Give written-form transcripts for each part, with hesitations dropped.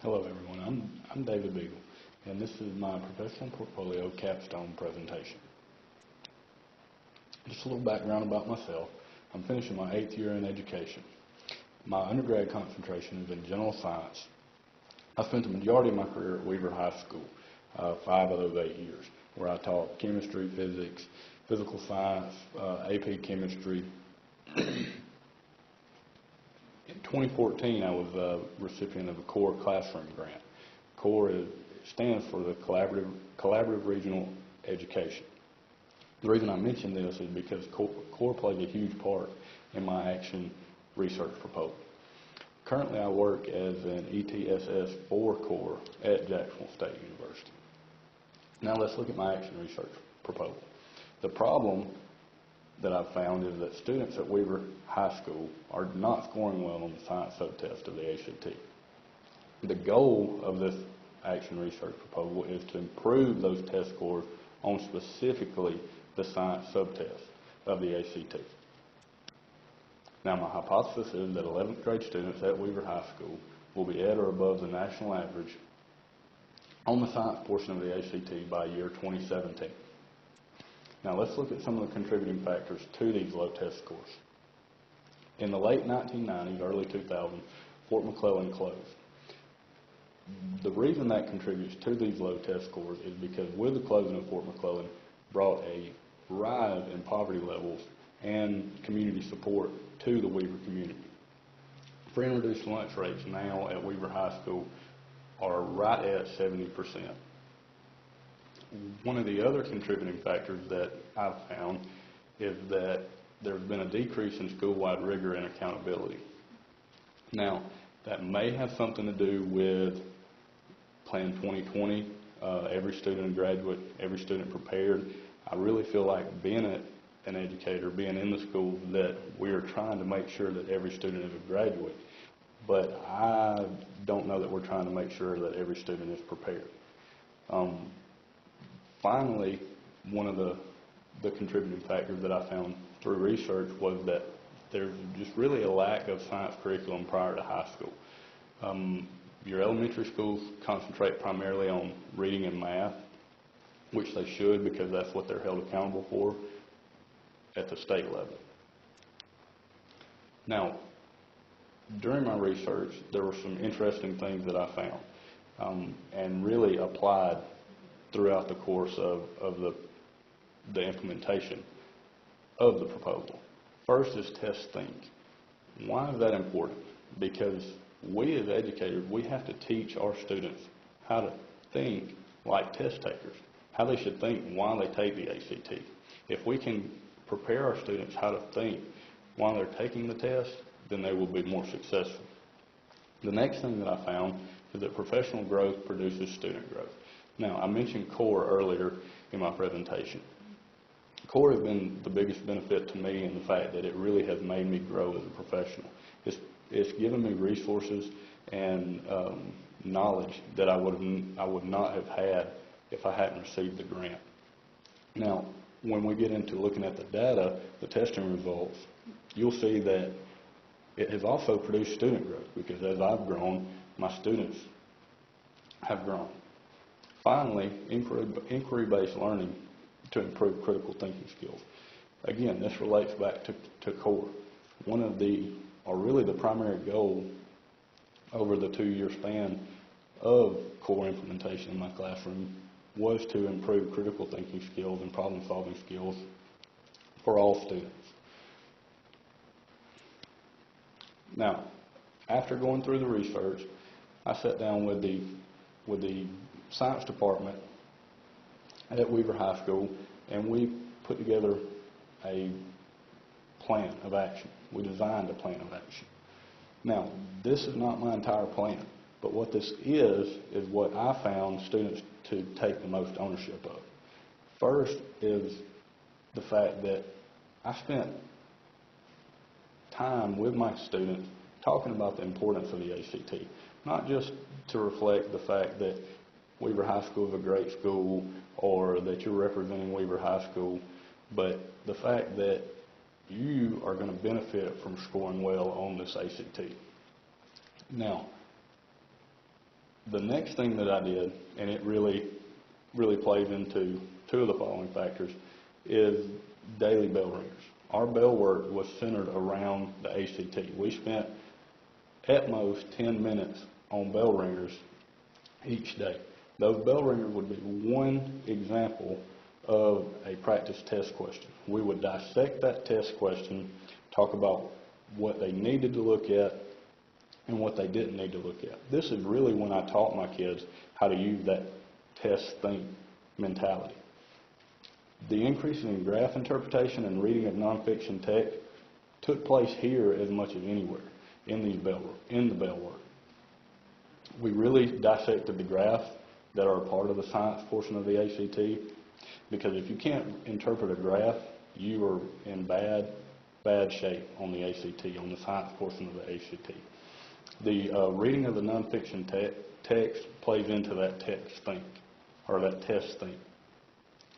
Hello everyone, I'm David Beegle, and this is my professional portfolio capstone presentation. Just a little background about myself. I'm finishing my 8th year in education. My undergrad concentration is in general science. I spent the majority of my career at Weaver High School, 5 of those 8 years, where I taught chemistry, physics, physical science, AP chemistry. In 2014, I was a recipient of a CORE classroom grant. CORE stands for the Collaborative Regional Education. The reason I mention this is because CORE plays a huge part in my action research proposal. Currently, I work as an ETSS for CORE at Jacksonville State University. Now let's look at my action research proposal. The problem that I've found is that students at Weaver High School are not scoring well on the science subtest of the ACT. The goal of this action research proposal is to improve those test scores on specifically the science subtest of the ACT. Now, my hypothesis is that 11th grade students at Weaver High School will be at or above the national average on the science portion of the ACT by year 2017. Now let's look at some of the contributing factors to these low test scores. In the late 1990s, early 2000s, Fort McClellan closed. The reason that contributes to these low test scores is because with the closing of Fort McClellan brought a rise in poverty levels and community support to the Weaver community. Free and reduced lunch rates now at Weaver High School are right at 70%. One of the other contributing factors that I've found is that there's been a decrease in school-wide rigor and accountability. Now, that may have something to do with Plan 2020, every student a graduate, every student prepared. I really feel like being an educator, being in the schools, that we are trying to make sure that every student is a graduate. But I don't know that we're trying to make sure that every student is prepared. Finally, one of the contributing factors that I found through research was that there's just really a lack of science curriculum prior to high school. Your elementary schools concentrate primarily on reading and math, which they should because that's what they're held accountable for at the state level. Now, during my research, there were some interesting things that I found and really applied throughout the course of the implementation of the proposal. First is test think. Why is that important? Because we as educators, we have to teach our students how to think like test takers, how they should think while they take the ACT. If we can prepare our students how to think while they're taking the test, then they will be more successful. The next thing that I found is that professional growth produces student growth. Now, I mentioned CORE earlier in my presentation. CORE has been the biggest benefit to me in the fact that it really has made me grow as a professional. It's given me resources and knowledge that I would not have had if I hadn't received the grant. Now, when we get into looking at the data, the testing results, you'll see that it has also produced student growth because as I've grown, my students have grown. Finally, inquiry-based learning to improve critical thinking skills. Again, this relates back to CORE. One of really the primary goal over the 2-year span of CORE implementation in my classroom was to improve critical thinking skills and problem-solving skills for all students. Now, after going through the research, I sat down with the science department at Weaver High School, and we put together a plan of action. We designed a plan of action. Now, this is not my entire plan, but what this is what I found students to take the most ownership of. First is the fact that I spent time with my students talking about the importance of the ACT, not just to reflect the fact that Weaver High School is a great school or that you're representing Weaver High School, but the fact that you are going to benefit from scoring well on this ACT. Now, The next thing that I did, and it really plays into two of the following factors, is daily bell ringers. Our bell work was centered around the ACT. We spent at most 10 minutes on bell ringers each day. Those bell ringers would be one example of a practice test question. We would dissect that test question, talk about what they needed to look at and what they didn't need to look at. This is really when I taught my kids how to use that test think mentality. The increase in graph interpretation and reading of nonfiction text took place here as much as anywhere in the bell work. We really dissected the graphs that are a part of the science portion of the ACT, because if you can't interpret a graph, you are in bad shape on the ACT, on the science portion of the ACT. The reading of the nonfiction text plays into that text think, or that test think.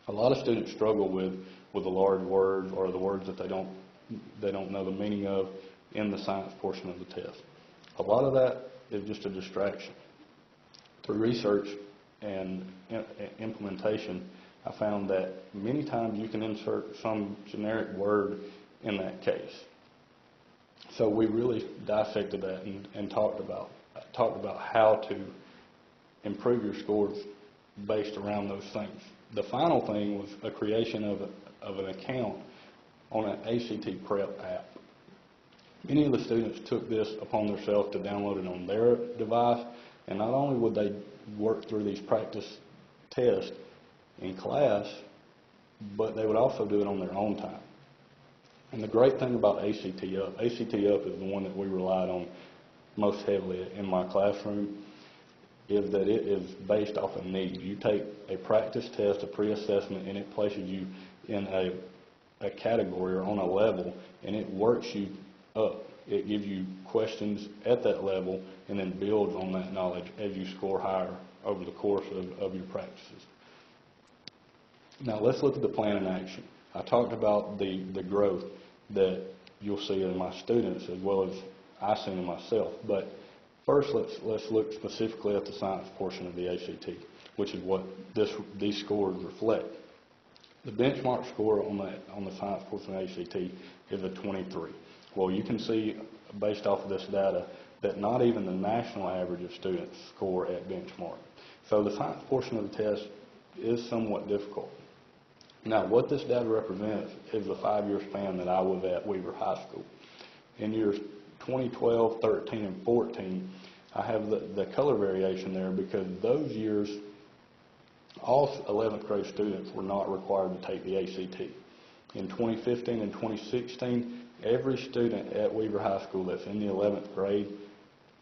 A lot of students struggle with the large words or the words that they don't know the meaning of in the science portion of the test. A lot of that is just a distraction. Through research and implementation, I found that many times you can insert some generic word in that case. So we really dissected that and talked about how to improve your scores based around those things. The final thing was a creation of an account on an ACT Prep app. Many of the students took this upon themselves to download it on their device, and not only would they work through these practice tests in class, but they would also do it on their own time. And the great thing about ACT Up is the one that we relied on most heavily in my classroom, is that it is based off of need. You take a practice test, a pre-assessment, and it places you in a category or on a level, and it works you up. It gives you questions at that level and then builds on that knowledge as you score higher over the course of your practices. Now let's look at the plan in action. I talked about the growth that you'll see in my students as well as I've seen in myself. But first, let's look specifically at the science portion of the ACT, which is what these scores reflect. The benchmark score on the science portion of the ACT is a 23. Well, you can see based off of this data that not even the national average of students score at benchmark. So the science portion of the test is somewhat difficult. Now, what this data represents is the 5-year span that I was at Weaver High School. In years 2012, 13, and 14, I have the color variation there because those years, all 11th grade students were not required to take the ACT. In 2015 and 2016, every student at Weaver High School that's in the 11th grade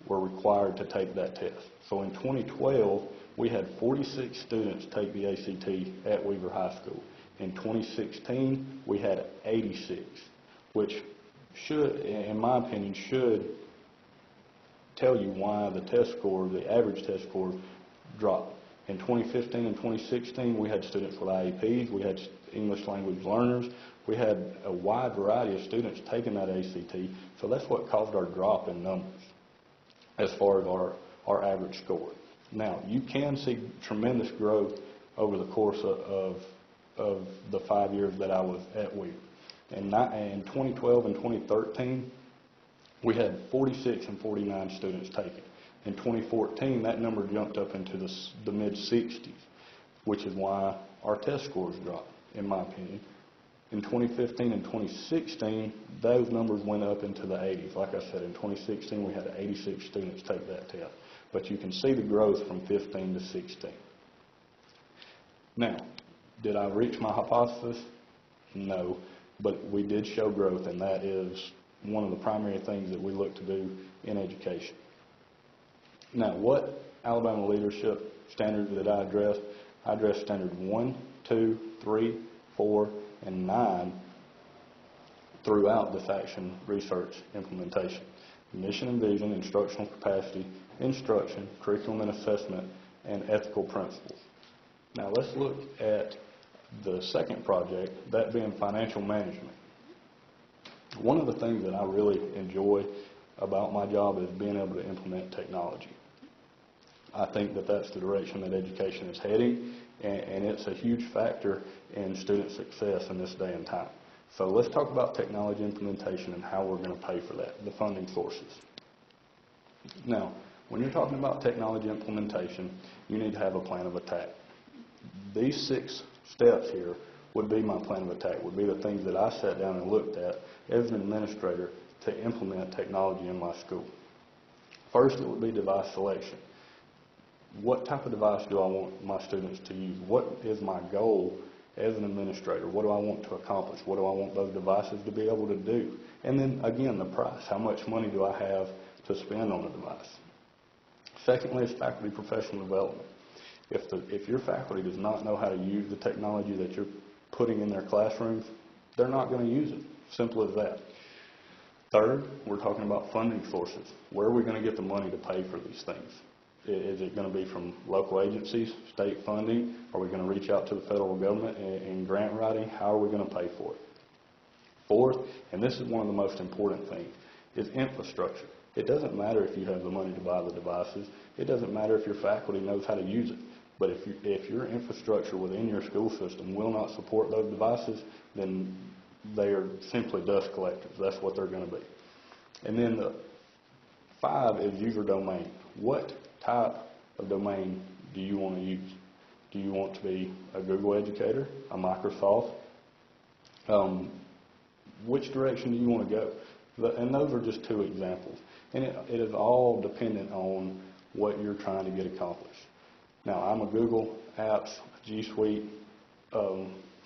were required to take that test. So in 2012, we had 46 students take the ACT at Weaver High School. In 2016, we had 86, which should, in my opinion, should tell you why the test score, the average test score, dropped. In 2015 and 2016, we had students with IEPs, we had English language learners, we had a wide variety of students taking that ACT, so that's what caused our drop in numbers as far as our average score. Now, you can see tremendous growth over the course of the 5 years that I was at Weaver. In 2012 and 2013, we had 46 and 49 students taken. In 2014, that number jumped up into the mid-60s, which is why our test scores dropped, in my opinion. In 2015 and 2016, those numbers went up into the 80s. Like I said, in 2016, we had 86 students take that test. But you can see the growth from 15 to 16. Now, did I reach my hypothesis? No, but we did show growth, and that is one of the primary things that we look to do in education. Now, what Alabama leadership standards did I address? I addressed standards 1, 2, 3, 4, and 9 throughout this action research implementation. Mission and vision, instructional capacity, instruction, curriculum and assessment, and ethical principles. Now let's look at the second project, that being financial management. One of the things that I really enjoy about my job is being able to implement technology. I think that that's the direction that education is heading, and it's a huge factor in student success in this day and time. So let's talk about technology implementation and how we're going to pay for that, the funding sources. Now, when you're talking about technology implementation, you need to have a plan of attack. These 6 steps here would be my plan of attack, would be the things that I sat down and looked at as an administrator to implement technology in my school. First, it would be device selection. What type of device do I want my students to use? What is my goal as an administrator? What do I want to accomplish? What do I want those devices to be able to do? And then, again, the price. How much money do I have to spend on a device? Secondly is faculty professional development. If your faculty does not know how to use the technology that you're putting in their classrooms, they're not going to use it. Simple as that. Third, we're talking about funding sources. Where are we going to get the money to pay for these things? Is it going to be from local agencies, state funding? Are we going to reach out to the federal government in grant writing? How are we going to pay for it? Fourth, and this is one of the most important things, is infrastructure. It doesn't matter if you have the money to buy the devices. It doesn't matter if your faculty knows how to use it. But if your infrastructure within your school system will not support those devices, then they are simply dust collectors. That's what they're going to be. And then the 5 is user domain. What type of domain do you want to use? Do you want to be a Google educator, a Microsoft? Which direction do you want to go? And those are just 2 examples. And it is all dependent on what you're trying to get accomplished. Now, I'm a Google Apps, G Suite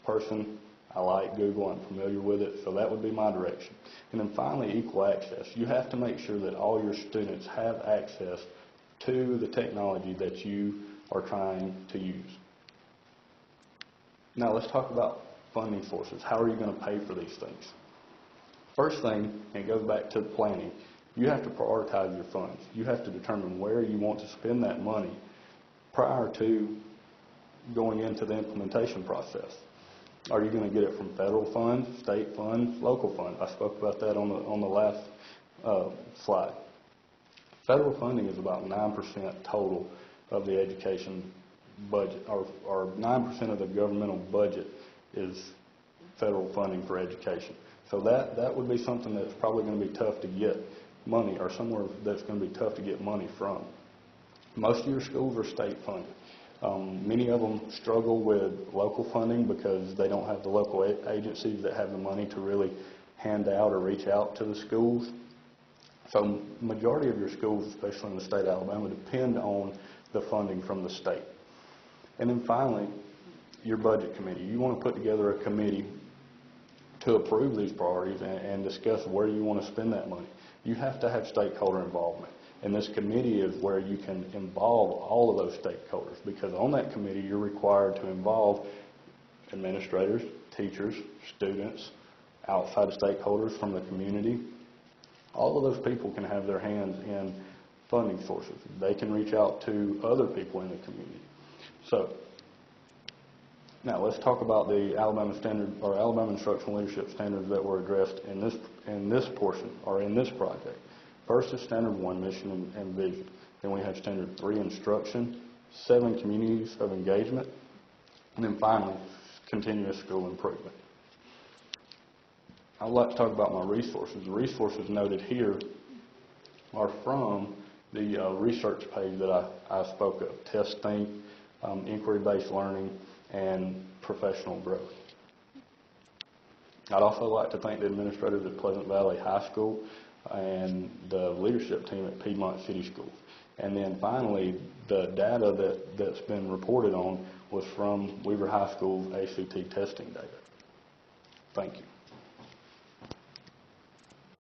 person. I like Google. I'm familiar with it, so that would be my direction. And then finally, equal access. You have to make sure that all your students have access to the technology that you are trying to use. Now, let's talk about funding sources. How are you going to pay for these things? First thing, and it goes back to planning, you have to prioritize your funds. You have to determine where you want to spend that money prior to going into the implementation process. Are you going to get it from federal funds, state funds, local funds? I spoke about that on the last slide. Federal funding is about 9% total of the education budget, or 9% of the governmental budget is federal funding for education. So that would be something that's probably going to be tough to get money, or somewhere that's going to be tough to get money from. Most of your schools are state funded. Many of them struggle with local funding because they don't have the local agencies that have the money to really hand out or reach out to the schools. So majority of your schools, especially in the state of Alabama, depend on the funding from the state. And then finally, your budget committee. You want to put together a committee to approve these priorities and discuss where you want to spend that money. You have to have stakeholder involvement. And this committee is where you can involve all of those stakeholders, because on that committee you're required to involve administrators, teachers, students, outside stakeholders from the community. All of those people can have their hands in funding sources. They can reach out to other people in the community. So now let's talk about the Alabama standard, or Alabama instructional leadership standards that were addressed in this portion, or in this project. First is Standard 1, Mission and Vision. Then we have Standard 3, Instruction, 7, Communities of Engagement, and then finally, Continuous School Improvement. I'd like to talk about my resources. The resources noted here are from the research page that I spoke of: Test Think, Inquiry-Based Learning, and Professional Growth. I'd also like to thank the administrators at Pleasant Valley High School and the leadership team at Piedmont City Schools. And then finally, the data that's been reported on was from Weaver High School's ACT testing data. Thank you.